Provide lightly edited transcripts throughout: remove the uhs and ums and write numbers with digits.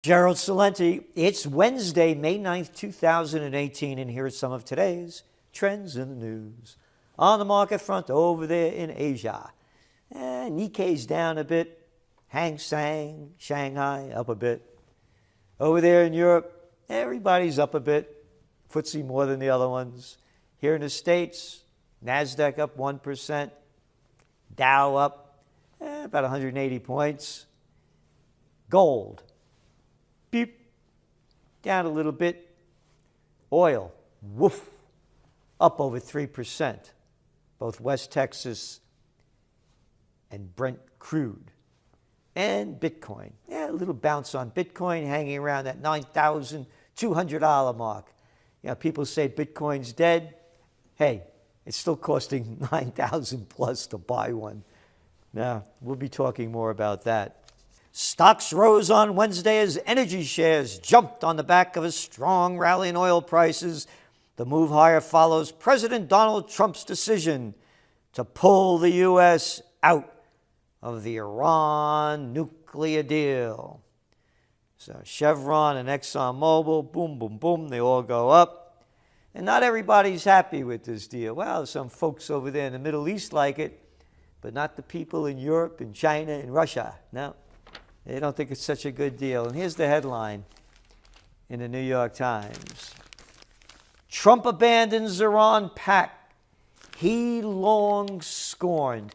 Gerald Celente. It's Wednesday, May 9th, 2018, and here are some of today's trends in the news. On the market front over there in Asia, Nikkei's down a bit, Hang Seng, Shanghai up a bit. Over there in Europe, everybody's up a bit, FTSE more than the other ones. Here in the States, NASDAQ up 1%, Dow up about 180 points. Gold, beep, down a little bit. Oil, woof, up over 3%. Both West Texas and Brent crude. And Bitcoin, a little bounce on Bitcoin, hanging around that $9,200 mark. You know, people say Bitcoin's dead. Hey, it's still costing $9,000 plus to buy one. Now, we'll be talking more about that. Stocks rose on Wednesday as energy shares jumped on the back of a strong rally in oil prices. The move higher follows President Donald Trump's decision to pull the U.S. out of the Iran nuclear deal. So Chevron and ExxonMobil, boom, boom, boom, they all go up. And not everybody's happy with this deal. Well, some folks over there in the Middle East like it, but not the people in Europe and China and Russia. No. They don't think it's such a good deal. And here's the headline in the New York Times. Trump abandons Iran pact he long scorned.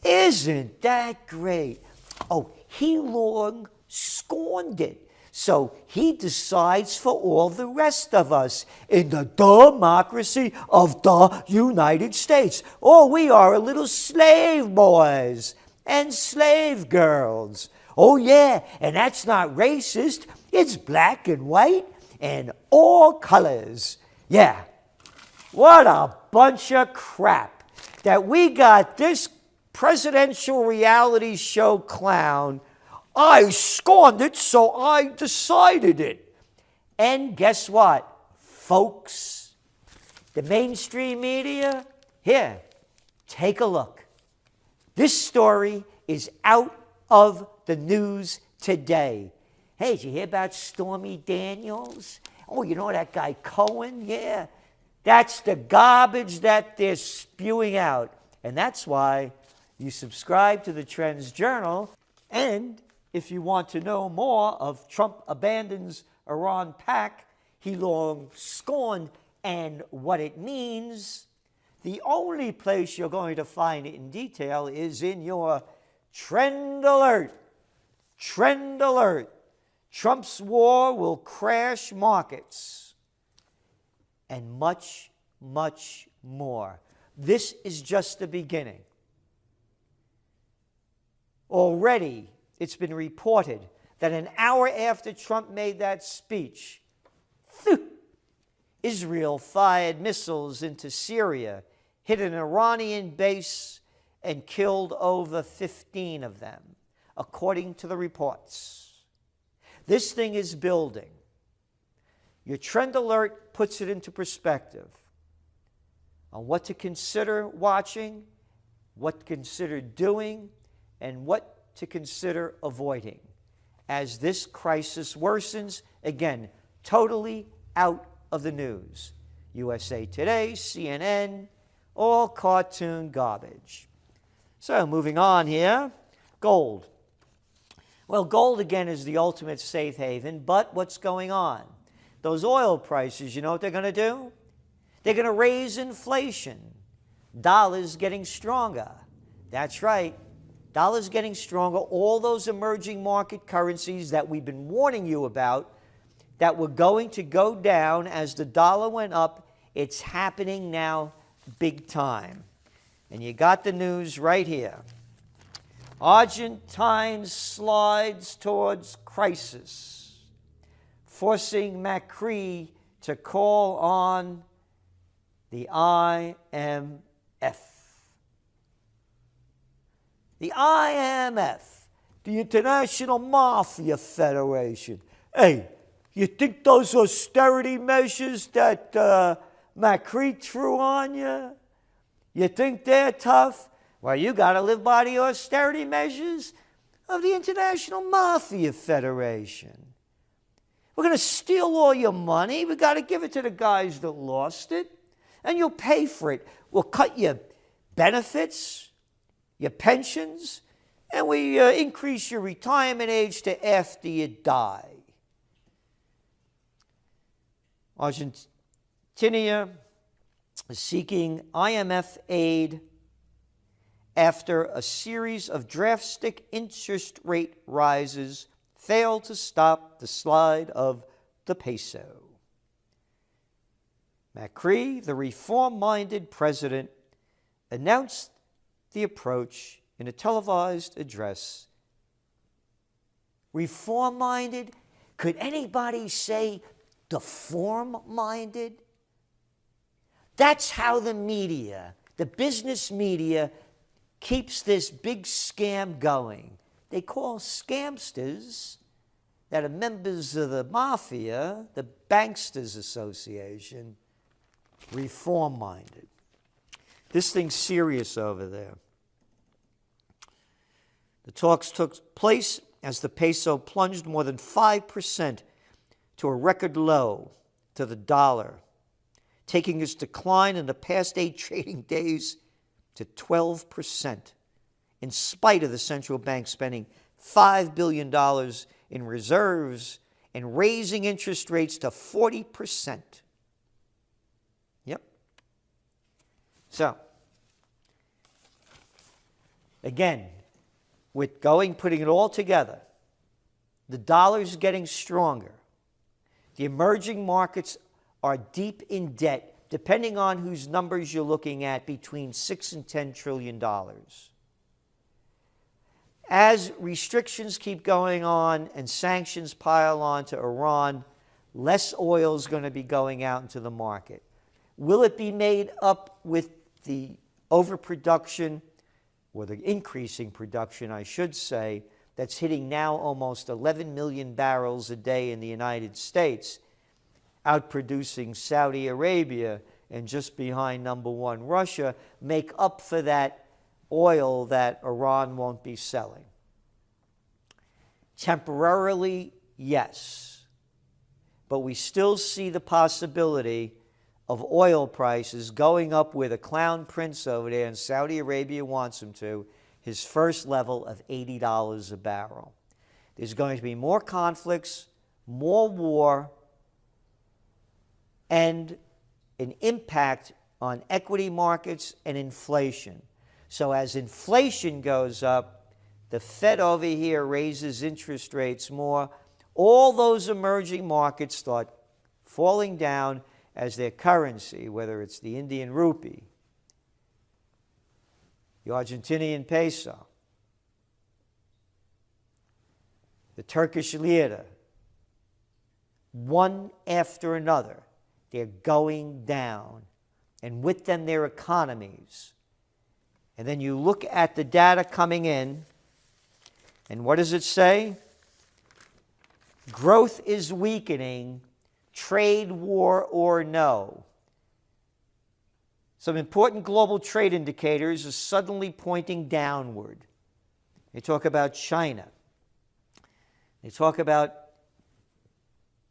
Isn't that great? Oh, he long scorned it. So he decides for all the rest of us in the democracy of the United States. Oh, we are a little slave boys and slave girls. Oh, yeah, and that's not racist. It's black and white and all colors. Yeah, what a bunch of crap that we got this presidential reality show clown. I scorned it, so I decided it. And guess what, folks? The mainstream media, here, take a look. This story is out of the news today. Hey, did you hear about Stormy Daniels? Oh, you know that guy Cohen? Yeah. That's the garbage that they're spewing out. And that's why you subscribe to the Trends Journal. And if you want to know more of Trump abandons Iran pact he long scorned and what it means, the only place you're going to find it in detail is in your Trend Alert. Trend Alert. Trump's war will crash markets. And much, much more. This is just the beginning. Already, it's been reported that an hour after Trump made that speech, Israel fired missiles into Syria, hit an Iranian base, and killed over 15 of them, according to the reports. This thing is building. Your Trend Alert puts it into perspective on what to consider watching, what to consider doing, and what to consider avoiding as this crisis worsens, again, totally out of the news. USA Today, CNN, all cartoon garbage. So moving on here, gold. Well, gold again is the ultimate safe haven, but what's going on? Those oil prices, you know what they're going to do? They're going to raise inflation. Dollar's getting stronger. That's right. Dollar's getting stronger. All those emerging market currencies that we've been warning you about that were going to go down as the dollar went up, it's happening now big time. And you got the news right here. Argentine slides towards crisis, forcing Macri to call on the IMF. The IMF, the International Mafia Federation. Hey, you think those austerity measures that Macri threw on you, you think they're tough? Well, you got to live by the austerity measures of the International Mafia Federation. We're going to steal all your money. We got to give it to the guys that lost it, and you'll pay for it. We'll cut your benefits, your pensions, and we increase your retirement age to after you die. Argentina is seeking IMF aid after a series of drastic interest rate rises failed to stop the slide of the peso. Macri, the reform-minded president, announced the approach in a televised address. Reform-minded? Could anybody say deform-minded? That's how the media, the business media, keeps this big scam going. They call scamsters that are members of the mafia, the Banksters Association, reform-minded. This thing's serious over there. The talks took place as the peso plunged more than 5% to a record low to the dollar, taking its decline in the past 8 trading days to 12%, in spite of the central bank spending $5 billion in reserves and raising interest rates to 40%. Yep. So, again, putting it all together, the dollar's getting stronger. The emerging markets are deep in debt, depending on whose numbers you're looking at, between $6 and $10 trillion. As restrictions keep going on and sanctions pile on to Iran, less oil is going to be going out into the market. Will it be made up with the overproduction, or the increasing production, I should say, that's hitting now almost 11 million barrels a day in the United States, outproducing Saudi Arabia and just behind number one Russia, make up for that oil that Iran won't be selling? Temporarily, yes. But we still see the possibility of oil prices going up where the clown prince over there in Saudi Arabia wants them to, his first level of $80 a barrel. There's going to be more conflicts, more war, and an impact on equity markets and inflation. So as inflation goes up, the Fed over here raises interest rates more. All those emerging markets start falling down as their currency, whether it's the Indian rupee, the Argentinian peso, the Turkish lira, one after another, they're going down, and with them their economies. And then you look at the data coming in, and what does it say? Growth is weakening, trade war or no. Some important global trade indicators are suddenly pointing downward. They talk about China. They talk about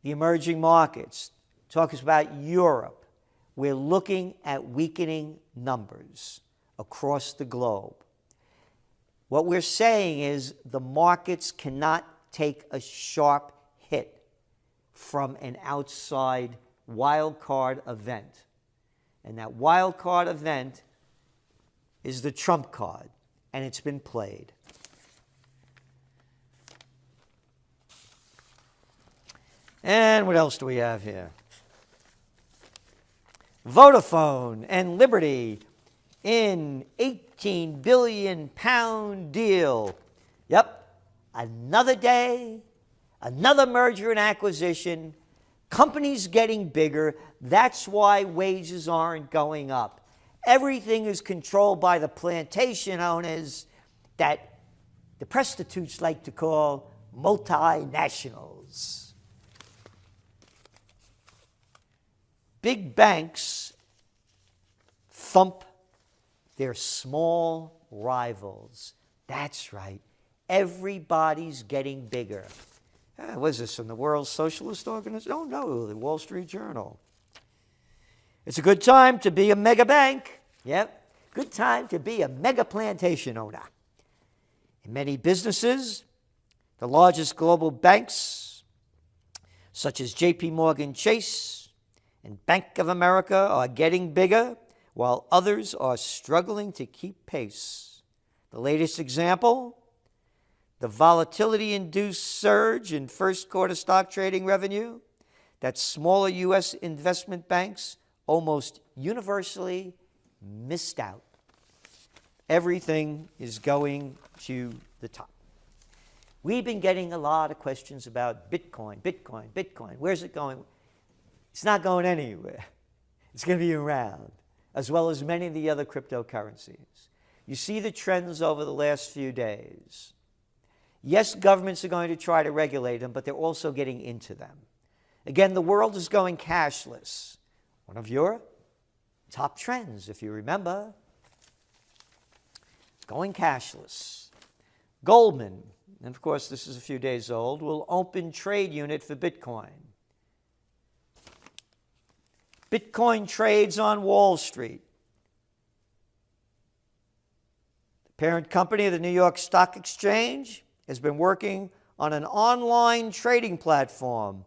the emerging markets. They talk about Europe. We're looking at weakening numbers across the globe. What we're saying is the markets cannot take a sharp hit from an outside wild card event. And that wild card event is the trump card, and it's been played. And what else do we have here? Vodafone and Liberty in £18 billion deal. Yep, another day, another merger and acquisition, companies getting bigger. That's why wages aren't going up. Everything is controlled by the plantation owners that the prostitutes like to call multinationals. Big banks thump their small rivals. That's right. Everybody's getting bigger. What is this, from the World Socialist Organization? Oh, no, the Wall Street Journal. It's a good time to be a mega bank. Yep, good time to be a mega plantation owner. In many businesses, the largest global banks, such as J.P. Morgan Chase and Bank of America, are getting bigger, while others are struggling to keep pace. The latest example, the volatility-induced surge in first quarter stock trading revenue that smaller U.S. investment banks almost universally missed out. Everything is going to the top. We've been getting a lot of questions about Bitcoin. Where's it going? It's not going anywhere. It's going to be around, as well as many of the other cryptocurrencies. You see the trends over the last few days. Yes, governments are going to try to regulate them, but they're also getting into them. Again, the world is going cashless. One of your top trends, if you remember, going cashless. Goldman, and of course this is a few days old, will open trade unit for Bitcoin. Bitcoin trades on Wall Street. The parent company of the New York Stock Exchange has been working on an online trading platform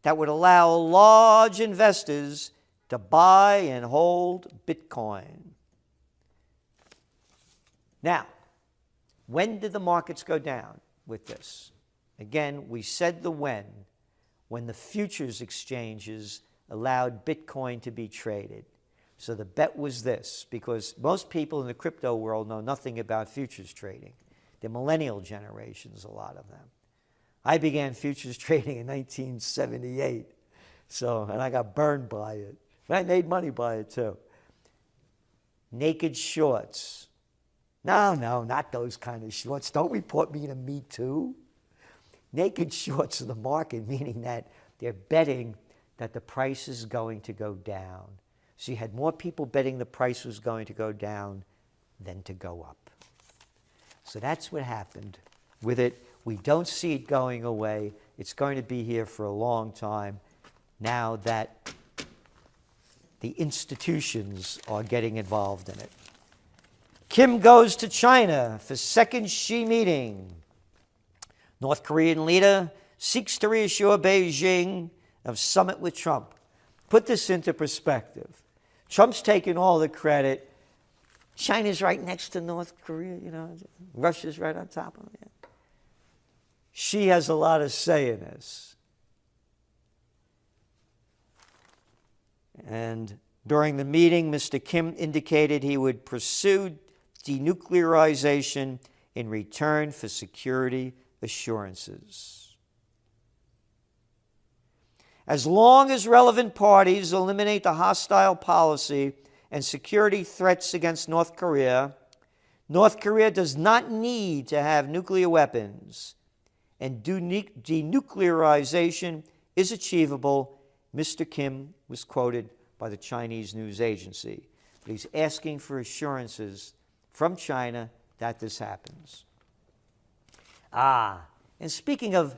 that would allow large investors to buy and hold Bitcoin. Now, when did the markets go down with this? Again, we said the when the futures exchanges allowed Bitcoin to be traded. So the bet was this, because most people in the crypto world know nothing about futures trading. They're millennial generations, a lot of them. I began futures trading in 1978, and I got burned by it. But I made money by it too. Naked shorts. No, not those kind of shorts. Don't report me to Me Too. Naked shorts of the market, meaning that they're betting that the price is going to go down. So you had more people betting the price was going to go down than to go up. So that's what happened with it. We don't see it going away. It's going to be here for a long time now that the institutions are getting involved in it. Kim goes to China for second Xi meeting. North Korean leader seeks to reassure Beijing of summit with Trump. Put this into perspective. Trump's taking all the credit. China's right next to North Korea, Russia's right on top of it. Xi has a lot of say in this. And during the meeting, Mr. Kim indicated he would pursue denuclearization in return for security assurances. As long as relevant parties eliminate the hostile policy and security threats against North Korea does not need to have nuclear weapons, and denuclearization is achievable, Mr. Kim was quoted by the Chinese news agency. But he's asking for assurances from China that this happens. And speaking of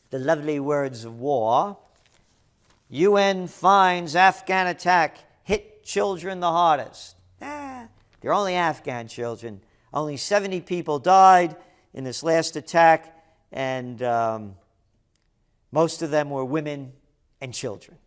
the lovely words of war, UN finds Afghan attack hit children the hardest. They're only Afghan children. Only 70 people died in this last attack, and most of them were women and children.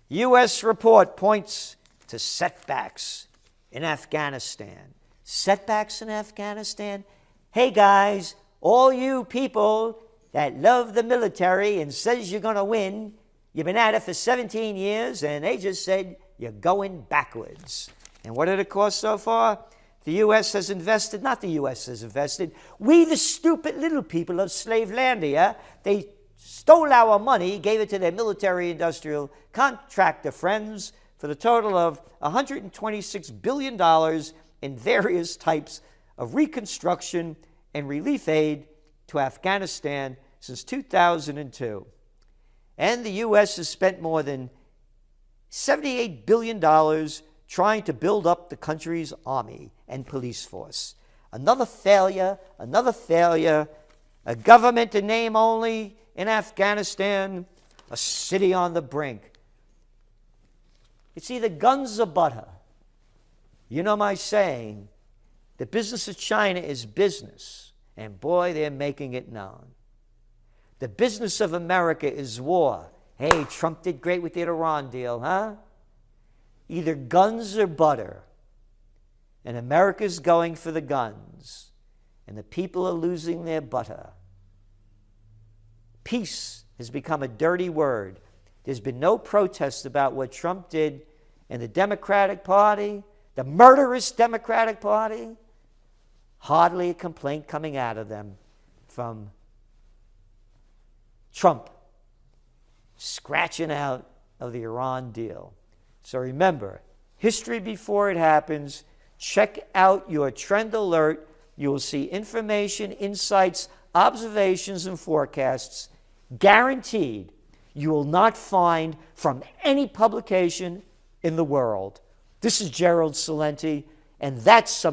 U.S. report points to setbacks in Afghanistan. Setbacks in Afghanistan? Hey guys, all you people that love the military and says you're going to win, you've been at it for 17 years and they just said you're going backwards. And what did it cost so far? The U.S. has invested, not the U.S. has invested, we the stupid little people of Slavelandia, they stole our money, gave it to their military-industrial contractor friends for the total of $126 billion in various types of reconstruction and relief aid to Afghanistan since 2002. And the U.S. has spent more than $78 billion trying to build up the country's army and police force. Another failure a government in name only in Afghanistan, a city on the brink. It's either guns or butter. You know my saying, the business of China is business, and boy, they're making it known. The business of America is war. Hey, Trump did great with the Iran deal, huh? Either guns or butter. And America's going for the guns, and the people are losing their butter. Peace has become a dirty word. There's been no protest about what Trump did in the Democratic Party, the murderous Democratic Party. Hardly a complaint coming out of them from Trump scratching out of the Iran deal. So remember, history before it happens. Check out your trend alert. You will see information, insights, observations, and forecasts guaranteed you will not find from any publication in the world. This is Gerald Celente, and that's some